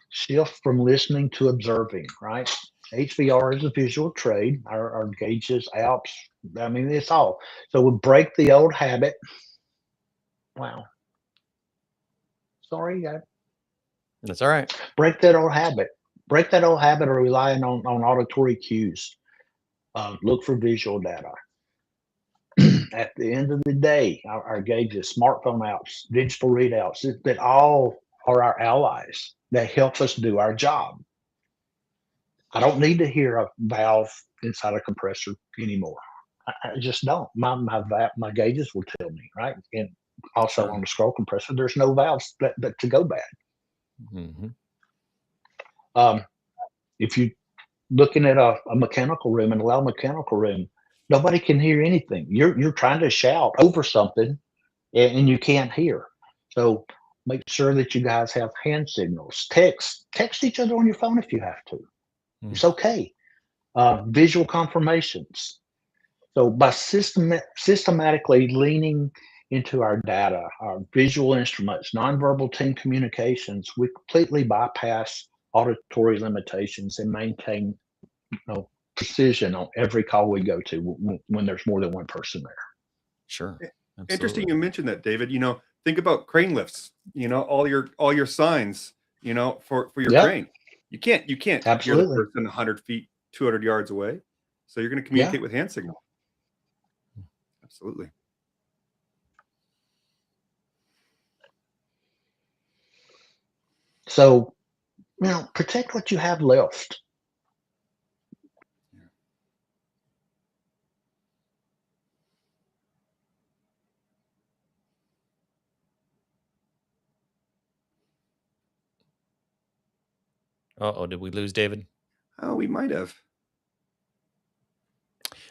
Shift from listening to observing, right? HVR is a visual trade. Our gauges, Alps, it's all. So we break the old habit. Wow. Sorry, That's all right. break that old habit. Break that old habit of relying on auditory cues. Look for visual data. At the end of the day, our gauges, smartphone apps, digital readouts, that all are our allies that help us do our job. I don't need to hear a valve inside a compressor anymore. I just don't. My gauges will tell me, right? And also Sure. on the scroll compressor, there's no valves that to go bad. Mm-hmm. If you looking at a mechanical room, an loud mechanical room, nobody can hear anything. You're trying to shout over something and you can't hear. So make sure that you guys have hand signals. Text each other on your phone if you have to. It's okay. Visual confirmations. So by systematically leaning into our data, our visual instruments, nonverbal team communications, we completely bypass auditory limitations and maintain precision on every call we go to when there's more than one person there. Sure. Absolutely. Interesting you mentioned that, David. Think about crane lifts, all your signs, for your crane. You can't hear Absolutely. the person 100 feet, 200 yards away. So you're going to communicate with hand signal. Absolutely. So, protect what you have left. Uh-oh, did we lose David? Oh, we might have.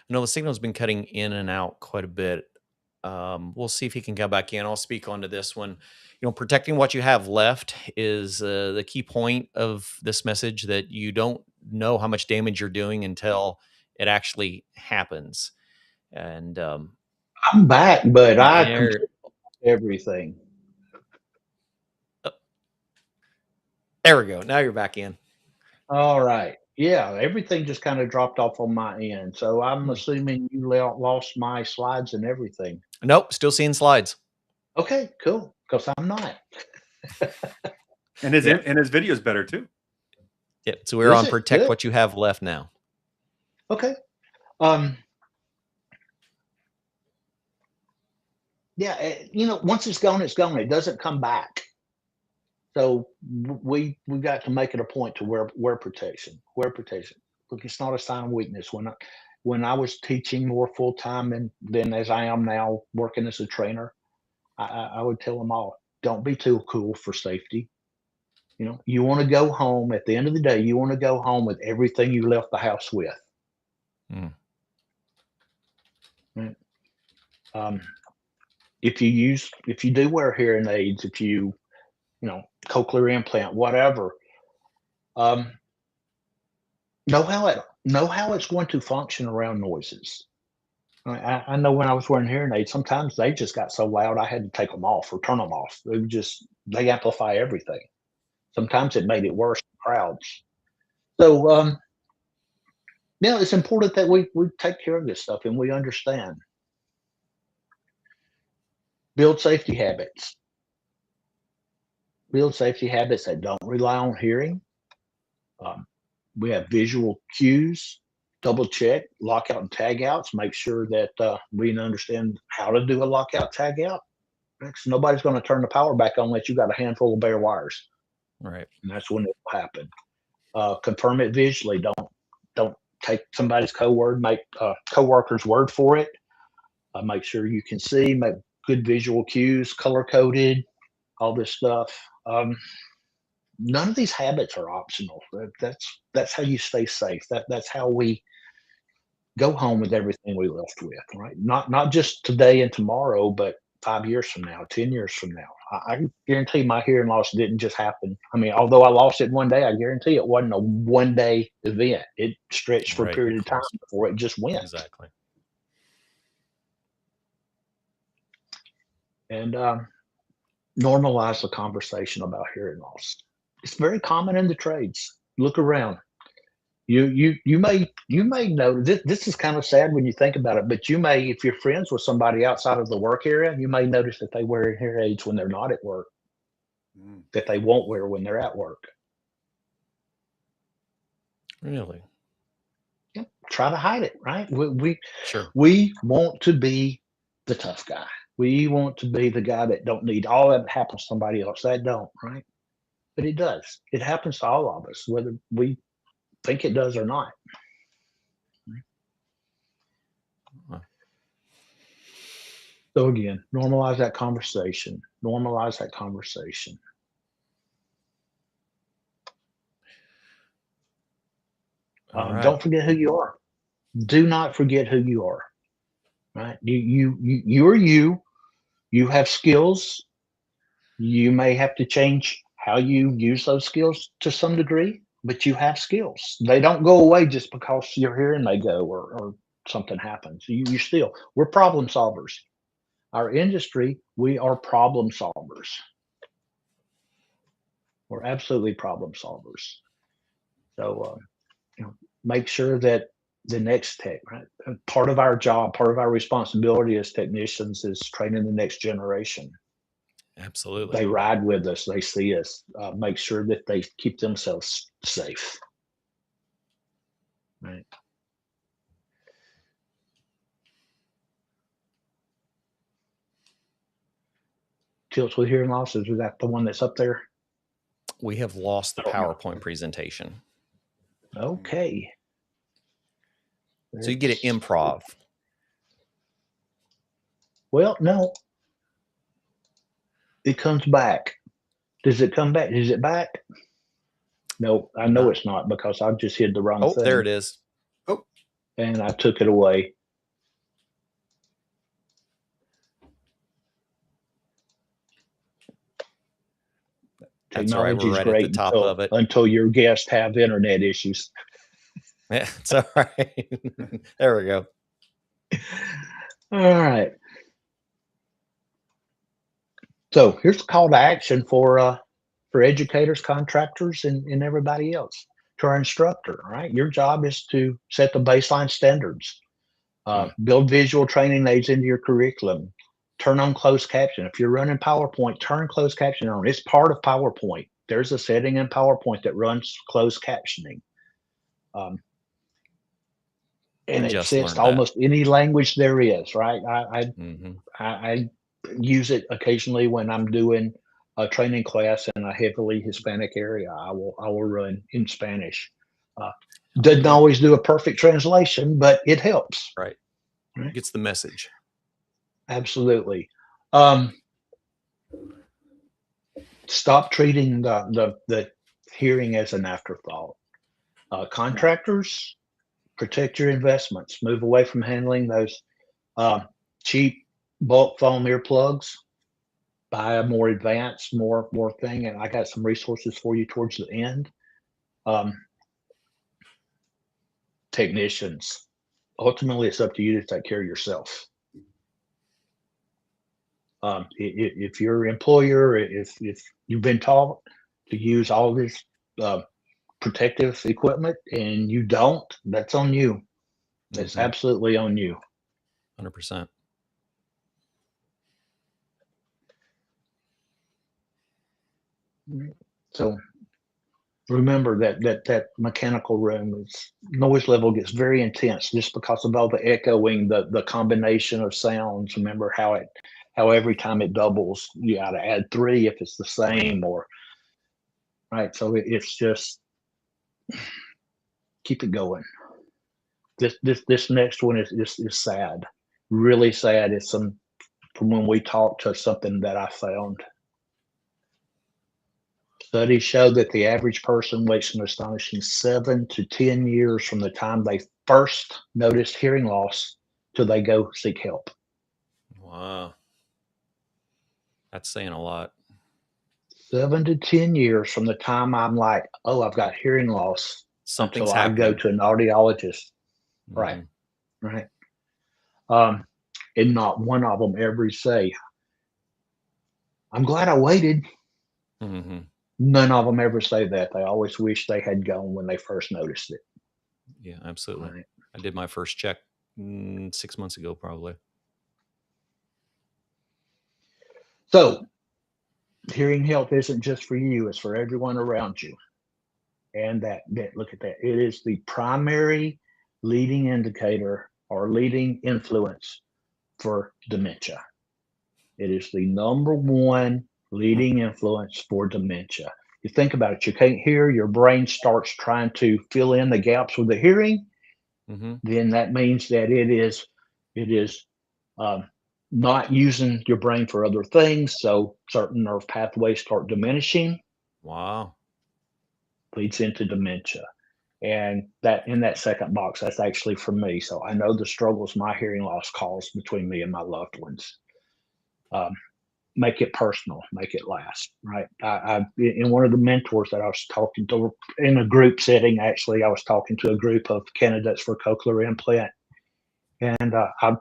No, the signal's been cutting in and out quite a bit. We'll see if he can come back in. I'll speak onto this one. Protecting what you have left is the key point of this message, that you don't know how much damage you're doing until it actually happens. And I'm back, but I completely everything. There we go. Now you're back in. All right. Yeah, everything just kind of dropped off on my end. So I'm assuming you lost my slides and everything. Nope, still seeing slides. Okay, cool. Because I'm not. And his video is better too. Yep. So we're on protect what you have left now. Okay. Once it's gone, it's gone. It doesn't come back. So we got to make it a point to wear protection. Wear protection. Look, it's not a sign of weakness. When I was teaching more full time than as I am now working as a trainer, I would tell them all, don't be too cool for safety. You want to go home at the end of the day. You want to go home with everything you left the house with. If you do wear hearing aids, if you cochlear implant, whatever, know how it's going to function around noises. I know when I was wearing hearing aids, sometimes they just got so loud I had to take them off or turn them off. They amplify everything. Sometimes it made it worse in crowds. So, it's important that we take care of this stuff and we understand. Build safety habits. Build safety habits that don't rely on hearing. We have visual cues. Double check lockout and tag outs. Make sure that we understand how to do a lockout tag out. So nobody's going to turn the power back on unless you got a handful of bare wires. Right. And that's when it will happen. Confirm it visually. Don't take somebody's coworker's word for it. Make sure you can see. Make good visual cues, color coded, all this stuff. None of these habits are optional. That's how you stay safe. That's how we go home with everything we left with, right? Not just today and tomorrow, but 5 years from now, 10 years from now. I guarantee my hearing loss didn't just happen. I mean, although I lost it one day, I guarantee it wasn't a one-day event. It stretched for a Right, period of of time course. before it just went. Exactly. And normalize the conversation about hearing loss. It's very common in the trades. Look around. You may know this is kind of sad when you think about it, but you may, if you're friends with somebody outside of the work area, you may notice that they wear hearing aids when they're not at work, that they won't wear when they're at work. Really? Yep. Try to hide it, right? Sure. We want to be the tough guy. We want to be the guy that don't need all that happens to somebody else. That don't, right? But it does. It happens to all of us, whether we think it does or not. So again, normalize that conversation. Normalize that conversation. Right. Don't forget who you are. Do not forget who you are. Right? You are you. You have skills. You may have to change how you use those skills to some degree, but you have skills. They don't go away just because you're here and they go or something happens. We're problem solvers. Our industry, we are problem solvers. We're absolutely problem solvers. So, make sure that the next tech, right? Part of our job, part of our responsibility as technicians is training the next generation. Absolutely. They ride with us. They see us. Make sure that they keep themselves safe. Right. Tilts with hearing losses. Is that the one that's up there? We have lost the PowerPoint presentation. Okay. So you get an improv. Well, no. It comes back. Does it come back? Is it back? No, I know it's not because I've just hit the wrong thing. Oh, there it is. Oh. And I took it away. That's all right. We're right at the top of it. Until your guests have internet issues. Yeah, it's all right. There we go. All right. So here's the call to action for educators, contractors, and everybody else. To our instructor, right? Your job is to set the baseline standards, build visual training aids into your curriculum, turn on closed caption. If you're running PowerPoint, turn closed caption on. It's part of PowerPoint. There's a setting in PowerPoint that runs closed captioning. And it sets to almost any language there is, right? I use it occasionally when I'm doing a training class in a heavily Hispanic area. I will run in Spanish. Doesn't always do a perfect translation, but it helps. Right. Gets the message. Absolutely. Stop treating the hearing as an afterthought. Contractors, protect your investments. Move away from handling those cheap bulk foam earplugs. Buy a more advanced, more thing. And I got some resources for you towards the end. Technicians, ultimately it's up to you to take care of yourself. If your employer, if you've been taught to use all this protective equipment and you don't, that's on you. That's absolutely on you. 100%. So remember that mechanical room noise level gets very intense just because of all the echoing, the combination of sounds. Remember how every time it doubles, you got to add 3 if it's the same, or right. So it's just keep it going. This next one is sad, really sad. It's from when we talked to something that I found. Studies show that the average person waits an astonishing 7 to 10 years from the time they first notice hearing loss till they go seek help. Wow. That's saying a lot. 7 to 10 years from the time I'm like, oh, I've got hearing loss, Something's until I happening. go to an audiologist. Right. Right. And not one of them ever say, I'm glad I waited. None of them ever say that. They always wish they had gone when they first noticed it. Yeah, absolutely. Right. I did my first check 6 months ago, probably. So hearing health isn't just for you, it's for everyone around you. And that look at that. It is the primary leading indicator or leading influence for dementia. It is the number one leading influence for dementia. You think about it, you can't hear, your brain starts trying to fill in the gaps with the hearing. Then that means that it is not using your brain for other things. So certain nerve pathways start diminishing. Wow. Leads into dementia. And that in that second box, that's actually for me. So I know the struggles my hearing loss caused between me and my loved ones. Make it personal, make it last, right? I in one of the mentors that I was talking to in a group setting, actually, I was talking to a group of candidates for cochlear implant. And I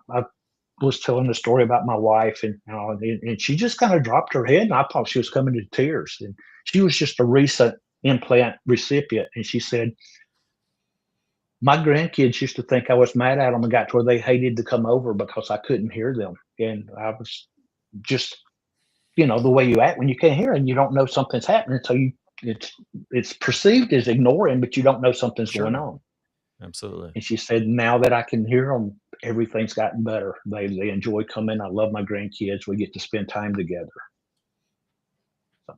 was telling the story about my wife, and she just kind of dropped her head, and I thought she was coming to tears. And she was just a recent implant recipient. And she said, my grandkids used to think I was mad at them and got to where they hated to come over because I couldn't hear them. And I was just, the way you act when you can't hear and you don't know something's happening. So it's perceived as ignoring, but you don't know something's going on. Absolutely. And she said, now that I can hear them, everything's gotten better. They enjoy coming. I love my grandkids. We get to spend time together. So.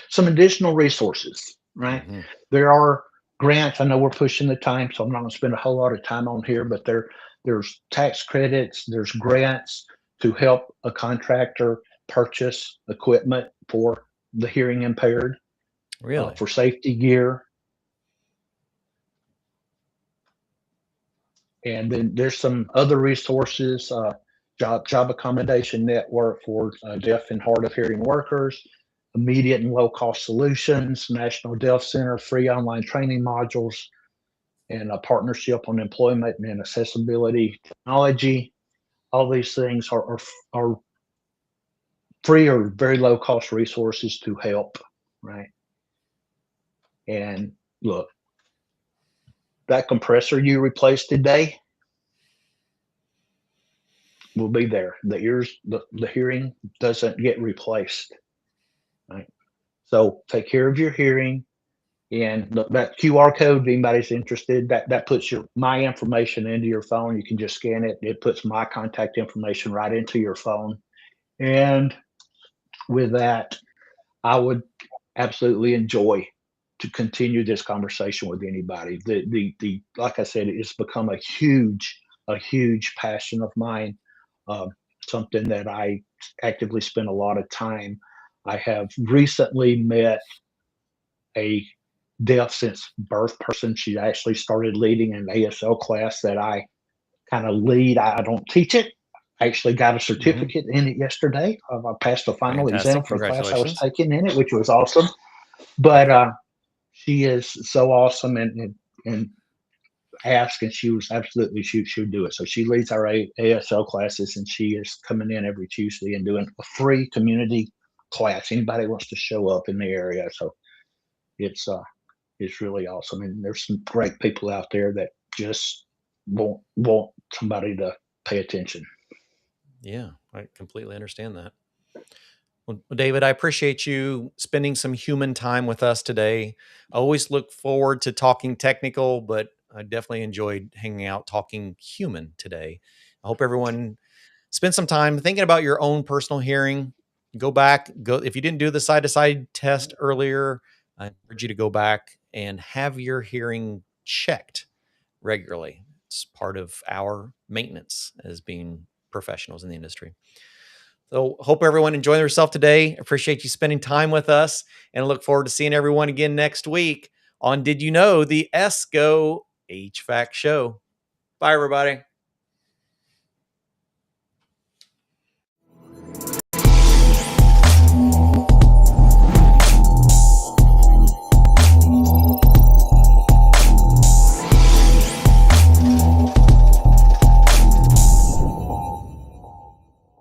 Some additional resources, right? There are grants. I know we're pushing the time, so I'm not going to spend a whole lot of time on here, but there's tax credits, there's grants to help a contractor purchase equipment for the hearing impaired. Really? For safety gear. And then there's some other resources, job accommodation network for deaf and hard of hearing workers, immediate and low cost solutions, National Deaf Center, free online training modules, and a partnership on employment and accessibility technology. All these things are free or very low cost resources to help, right? And look, that compressor you replaced today will be there. The hearing doesn't get replaced, right? So take care of your hearing. And that QR code, if anybody's interested, that puts my information into your phone. You can just scan it. It puts my contact information right into your phone. And with that, I would absolutely enjoy to continue this conversation with anybody. The like I said, it's become a huge passion of mine. Something that I actively spend a lot of time. I have recently met a deaf since birth person. She actually started leading an ASL class that I kind of lead. I don't teach it. I actually got a certificate in it yesterday. I passed the final exam for a class I was taking in it, which was awesome. But she is so awesome, and ask, and she was absolutely, she would do it. So she leads our ASL classes, and she is coming in every Tuesday and doing a free community class. Anybody wants to show up in the area. So it's really awesome. And there's some great people out there that just want somebody to pay attention. Yeah, I completely understand that. Well, David, I appreciate you spending some human time with us today. I always look forward to talking technical, but I definitely enjoyed hanging out talking human today. I hope everyone spend some time thinking about your own personal hearing. Go back, if you didn't do the side-to-side test earlier, I encourage you to go back and have your hearing checked regularly. It's part of our maintenance as being professionals in the industry. So hope everyone enjoyed themselves today. Appreciate you spending time with us, and look forward to seeing everyone again next week on Did You Know, the ESCO HVAC show. Bye, everybody.